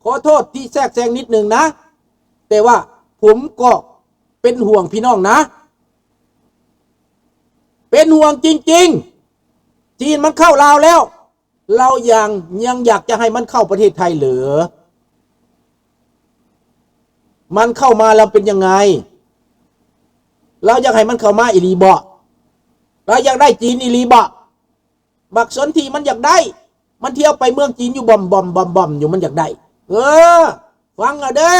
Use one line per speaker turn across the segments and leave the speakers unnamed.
อโทษที่แทรกแซงนิดหนึ่งนะแต่ว่าผมก็เป็นห่วงพี่น้องนะเป็นห่วงจริงๆจีนมันเข้าลาวแล้วเรายังอยากจะให้มันเข้าประเทศไทยเหรือมันเข้ามาเราเป็นยังไงเราอยากให้มันเข้ามาอีลีบะเราอยากได้จีนอีลีบะบักสนทีมันอยากได้มันเที่ยวไปเมืองจีนอยู่บอมอยู่มันอยากได้ฟังเอาเด้อ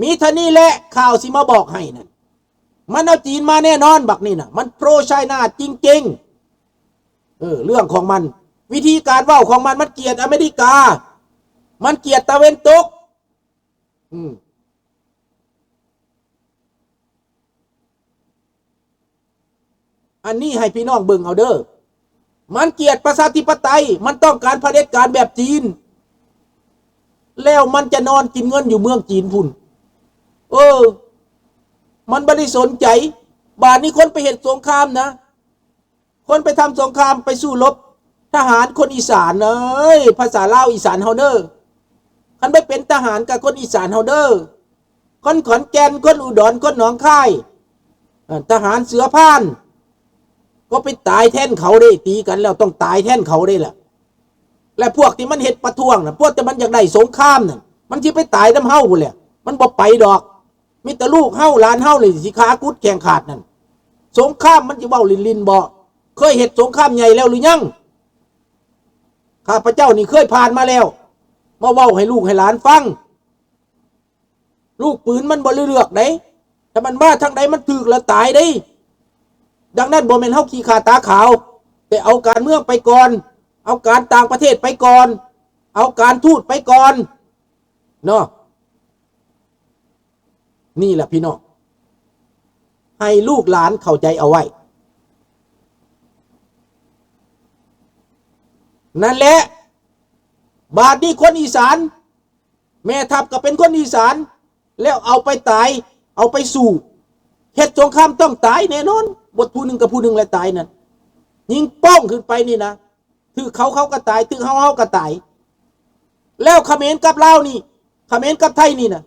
มีท่านี่แหละข่าวสิมาบอกให้นั่นมันเอาจีนมาแน่นอนบักนี่นะมันโปรไชน่าจริงๆเรื่องของมันวิธีการเว้าของมันเกลียดอเมริกามันเกลียดตะเวนตกอันนี้ให้พี่น้องเบิ่งเอาเด้อมันเกลียดประชาธิปไตยมันต้องการเผด็จการแบบจีนแล้วมันจะนอนกินเงินอยู่เมืองจีนพุ่นมันไม่ได้สนใจบาดนี้คนไปเห็นสงครามนะคนไปทำสงครามไปสู้รบทหารคนอีสานภาษาลาวอีสานเฮาเด้อคันไปเป็นทหารกับคนอีสานเฮาเด้อคนขอนแก่นคนอุดรคนหนองคายทหารเสือพ่านก็ไปตายแทนเขาได้ตีกันแล้วต้องตายแทนเขาได้แหละและพวกที่มันเฮ็ดประท้วงนะพวกที่มันอยากได้สงครามน่ะมันสิไปตายน้ำเฮาพุ่นแหละมันบ่ไปดอกมีแต่ลูกเฮาหลานเฮาเลยสิขากุดแข่งขาดนั่นสงครามมันสิเว้าลินบ่เคยเฮ็ดสงครามใหญ่แล้วหรือยังข้าพเจ้านี่เคยผ่านมาแล้วมาเว้าให้ลูกให้หลานฟังลูกปืนมันบ่เลือกเด้ถ้ามันมาทางใดมันถึกแล้วตายเด้ดังนั้นบ่แม่นเฮาขี้ขาตาขาวแต่เอาการเมืองไปก่อนเอาการต่างประเทศไปก่อนเอาการทูตไปก่อนเนาะนี่แหละพี่น้องให้ลูกหลานเข้าใจเอาไว้นั่นแหละบาดนี้คนอีสานแม่ทัพก็เป็นคนอีสานแล้วเอาไปตายเอาไปสู่เฮ็ดสงครามต้องตายแน่นอนบทผู้หนึ่งกับผู้หนึ่งและตายนั่นยิงป้องขึ้นไปนี่นะถือเขาก็ตายถือเฮาก็ตายแล้วเขมรกับลาวนี่เขมรกับไทยนี่นะ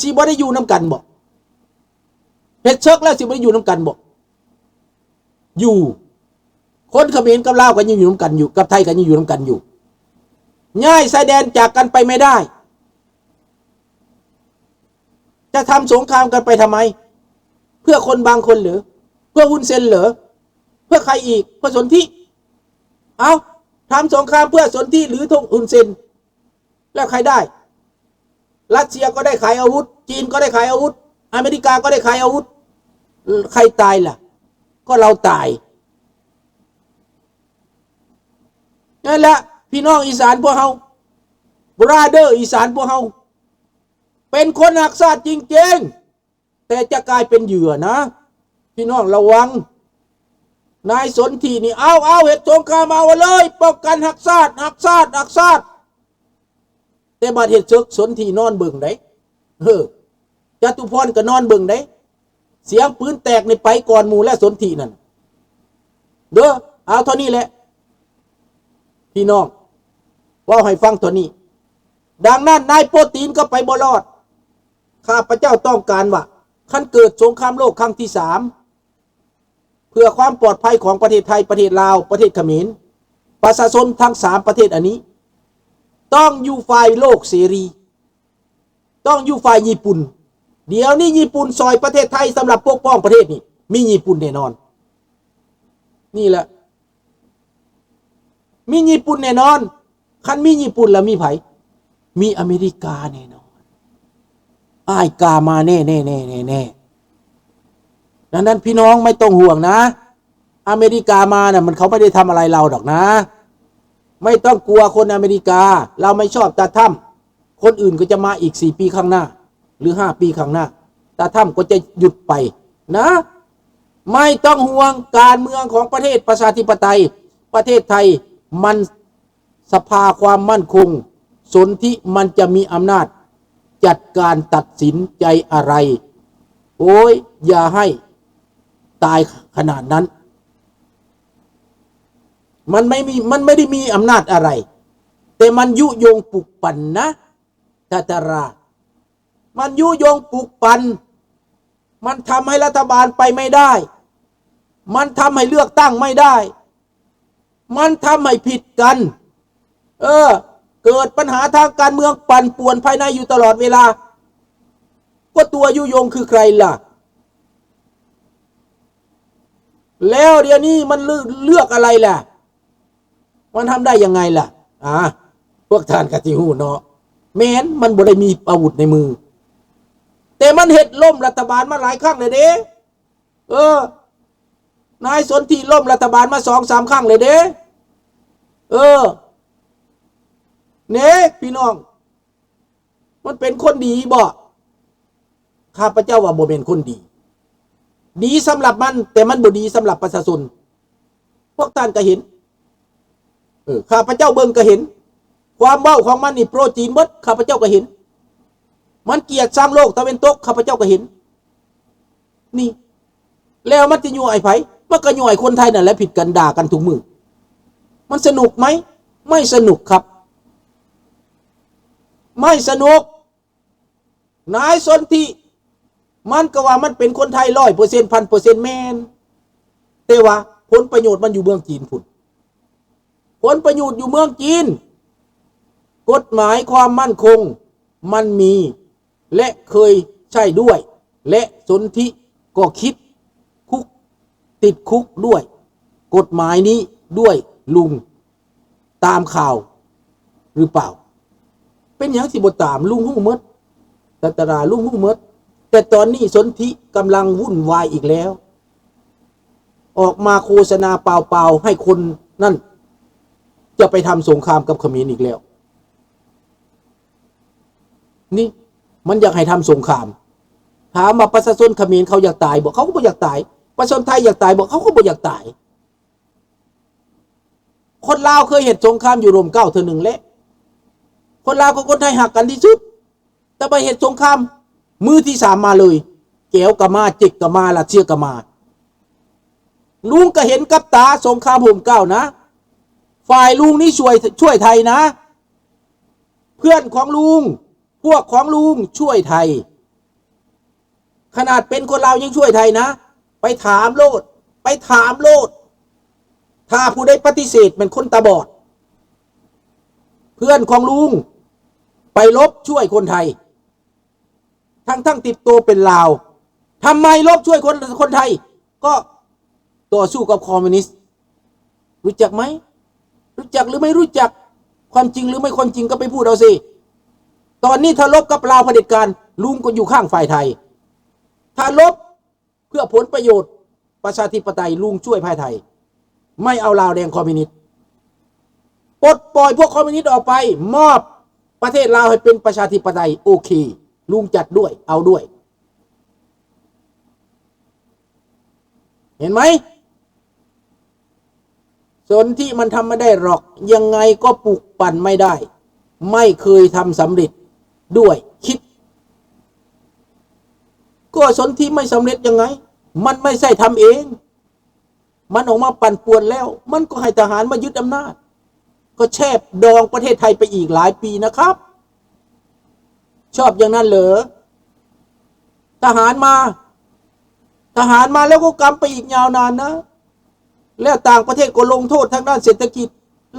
สิบ่ได้อยู่น้ำกันบ่เฮ็ดเชิกแล้วสิบ่ได้อยู่น้ำกันบ่อยู่คนเขมรกับลาวก็ยังอยู่น้ำกันอยู่กับไทยก็ยังอยู่น้ำกันอยู่ง่ายชายแดนจากกันไปไม่ได้จะทำสงครามกันไปทำไมเพื่อคนบางคนหรือเพื่อฮุนเซนเหรอเพื่อใครอีกเพื่อสนธิเอาทำสงครามเพื่อสนธิหรือทงฮุนเซนแล้วใครได้รัสเซียก็ได้ขายอาวุธจีนก็ได้ขายอาวุธอเมริกาก็ได้ขายอาวุธใครตายล่ะก็เราตายนั่นแหละพี่น้องอีสานพวกเฮาบราเดอร์อีสานพวกเฮาเป็นคนหักษาจริงๆแต่จะกลายเป็นเหยื่อนะพี่น้องระวังนายสนธินี่เอาเหตุสงครามเอาเลยป้องกันหักษาแต่บาดเหตุศึกสนธินอนเบิ่งได้จตุพรก็นอนเบิ่งได้เสียงปืนแตกในไปก่อนหมู่และสนธินั่นเด้อเอาเท่านี้แหละพี่น้องว่าให้ฟังเท่านี้ดังนั้นนายโปรตีนก็ไปบ่รอดข้าพเจ้าต้องการว่าคันเกิดสงครามโลกครั้งที่3เพื่อความปลอดภัยของประเทศไทยประเทศลาวประเทศเขมรประชาชนทั้ง3ประเทศอันนี้ต้องอยู่ฝ่ายโลกเสรีต้องอยู่ฝ่ายญี่ปุ่นเดี๋ยวนี้ญี่ปุ่นซอยประเทศไทยสำหรับปกป้องประเทศนี้มีญี่ปุ่นแน่นอนนี่แหละมีญี่ปุ่นแน่นอนคันมีญี่ปุ่นแล้วมีไผมีอเมริกาแน่นอนอ้ายกามาแน่ดังนั้นพี่น้องไม่ต้องห่วงนะอเมริกามาน่ะมันเขาไม่ได้ทำอะไรเราดอกนะไม่ต้องกลัวคนอเมริกาเราไม่ชอบตาถ้ำคนอื่นก็จะมาอีก4 ปีข้างหน้าหรือ5 ปีข้างหน้าตาถ้ำก็จะหยุดไปนะไม่ต้องห่วงการเมืองของประเทศประชาธิปไตยประเทศไทยมันสภาความมั่นคงสนธิมันจะมีอำนาจจัดการตัดสินใจอะไรโอ้ยอย่าให้ตายขนาดนั้นมันไม่ได้มีอำนาจอะไร แต่มันยุยงปลุกปั่นนะตาตารามันยุยงปลุกปั่นมันทำให้รัฐบาลไปไม่ได้มันทำให้เลือกตั้งไม่ได้มันทำให้ผิดกันเกิดปัญหาทางการเมืองปั่นป่วนภายในอยู่ตลอดเวลาก็ตัวยุยงคือใครล่ะแล้วเดี๋ยวนี้มันเลือกอะไรล่ะมันทำได้ยังไงล่ะพวกท่านกะจิหูเนาะแม้นมันบ่ได้มีอาวุธในมือแต่มันเฮ็ดล่มรัฐบาลมาหลายครั้งเลยเด้นายสนธิล่มรัฐบาลมา2-3ครั้งเลยเด้เน่พี่น้องมันเป็นคนดีบ่ข้าพเจ้าว่าบ่เป็นคนดีดีสำหรับมันแต่มันบ่ดีสำหรับประชาชนพวกท่านก็เห็นข้าพเจ้าเบิ่งก็เห็นความเว้าของมันนี่โปรจีนหมดข้าพเจ้าก็เห็นมันเกลียดสร้างโลกตะวันตกข้าพเจ้าก็เห็นนี่แล้วมันจะยั่วไอ้ไผมันก็ยั่วไอ้คนไทยนั่นแหละผิดกันด่ากันทุกมือมันสนุกไหมไม่สนุกครับไม่สนุกนายสนธิมันก็ว่ามันเป็นคนไทย100% 1,000%แม่นแต่ว่าผลประโยชน์มันอยู่เมืองจีนพุ่นผลประโยชน์อยู่เมืองจีนกฎหมายความมั่นคงมันมีและเคยใช้ด้วยและสนธิก็คิดคุกติดคุกด้วยกฎหมายนี้ด้วยลุงตามข่าวหรือเปล่าเป็นอย่างสิบ่ตามลุงฮู้หมดแต่ตราลุงฮู้หมดแต่ตอนนี้สนธิกำลังวุ่นวายอีกแล้วออกมาโฆษณาเปล่าๆให้คนนั่นจะไปทำสงครามกับเขมรอีกแล้วนี่มันอยากให้ทำสงครามถามมาประชาชนเขมรเขาอยากตายบอกเขาก็บ่อยากตายประชาชนไทยอยากตายบอกเขาก็บ่อยากตายคนลาวเคยเห็นสงครามอยู่รวม9 เทื่อหนึ่งและคนลาวกับคนไทยหักกันที่สุดแต่ไปเห็นสงครามมือที่3มาเลยแก้วกะมาจิกกะมาละเชียกะมาลุงก็เห็นกับตาสงครามห่ม9นะฝ่ายลุงนี่ช่วยไทยนะเพื่อนของลุงพวกของลุงช่วยไทยขนาดเป็นคนลาวยังช่วยไทยนะไปถามโลดถ้าผู้ใดปฏิเสธเป็นคนตาบอดเพื่อนของลุงไปลบช่วยคนไทยทั้งติดตัวเป็นลาวทำไมลบช่วยคนไทยก็ต่อสู้กับคอมมิวนิสต์รู้จักไหมรู้จักหรือไม่รู้จักความจริงหรือไม่ความจริงก็ไปพูดเอาสิตอนนี้ถ้าลบกับลาวเผด็จการลุงก็อยู่ข้างฝ่ายไทยถ้าลบเพื่อผลประโยชน์ประชาธิปไตยลุงช่วยภายไทยไม่เอาลาวแดงคอมมิวนิสต์ปลดปล่อยพวกคอมมิวนิสต์ออกไปมอบประเทศลาวให้เป็นประชาธิปไตยโอเคลุงจัดด้วยเอาด้วยเห็นไหมสนที่มันทำไม่ได้หรอกยังไงก็ปลุกปั่นไม่ได้ไม่เคยทำสำเร็จด้วยคิดก็สนที่ไม่สำเร็จยังไงมันไม่ใช่ทำเองมันออกมาปั่นป่วนแล้วมันก็ให้ทหารมายึดอำนาจก็แชบดองประเทศไทยไปอีกหลายปีนะครับชอบอย่างนั้นเหรอทหารมาแล้วก็กำไปอีกยาวนานนะแล้วต่างประเทศก็ลงโทษทางด้านเศรษฐกิจ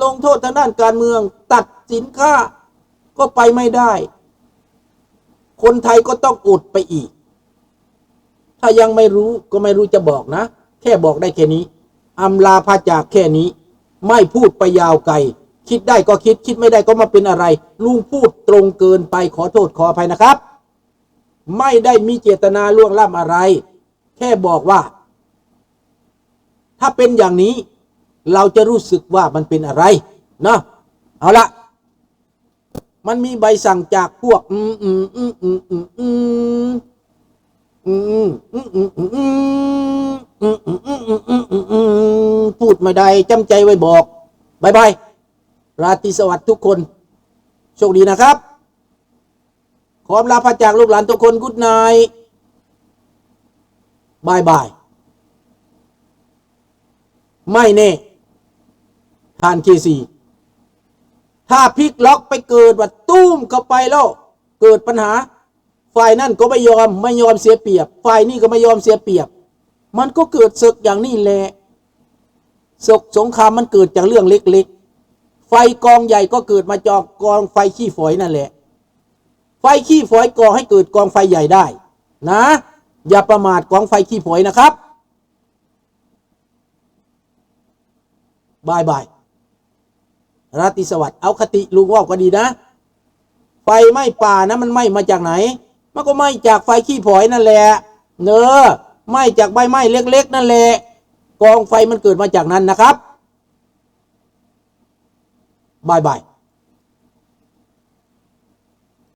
ลงโทษทางด้านการเมืองตัดสินค้าก็ไปไม่ได้คนไทยก็ต้องอดไปอีกถ้ายังไม่รู้ก็ไม่รู้จะบอกนะแค่บอกได้แค่นี้อำลาพาจากแค่นี้ไม่พูดไปยาวไกลคิดได้ก็คิดไม่ได้ก็มาเป็นอะไรลุงพูดตรงเกินไปขอโทษขออภัยนะครับไม่ได้มีเจตนาล่วงล้ำอะไรแค่บอกว่าถ้าเป็นอย่างนี้เราจะรู้สึกว่ามันเป็นอะไรนะเอาละมันมีใบสั่งจากพวกพูดไม่ได้จำใจไว้บอกบายบายราตรีสวัสดิ์ทุกคนโชคดีนะครับขอลาพระจากลูกหลานทุกคนกุ๊ดไนท์บายบายไม่แน่ทานเคซี ถ้าพลิกล็อกไปเกิดว่าตุ้มเข้าไปแล้วเกิดปัญหาฝ่ายนั่นก็ไม่ยอมเสียเปรียบฝ่ายนี้ก็ไม่ยอมเสียเปรียบมันก็เกิดศึกอย่างนี้แหละศึกสงครามมันเกิดจากเรื่องเล็กๆไฟกองใหญ่ก็เกิดมาจากกองไฟขี้ฝอยนั่นแหละไฟขี้ฝอยก่อให้เกิดกองไฟใหญ่ได้นะอย่าประมาทกองไฟขี้ฝอยนะครับบายบายราตรีสวัสดิ์เอาคติลุงว่าก็ดีนะไฟไหม้ป่านะมันไหม้มาจากไหนมันก็ไหม้จากไฟขี้ฝอยนั่นแหละเนอไหม้จากใบไม้เล็กๆนั่นแหละกองไฟมันเกิดมาจากนั้นนะครับบายบาย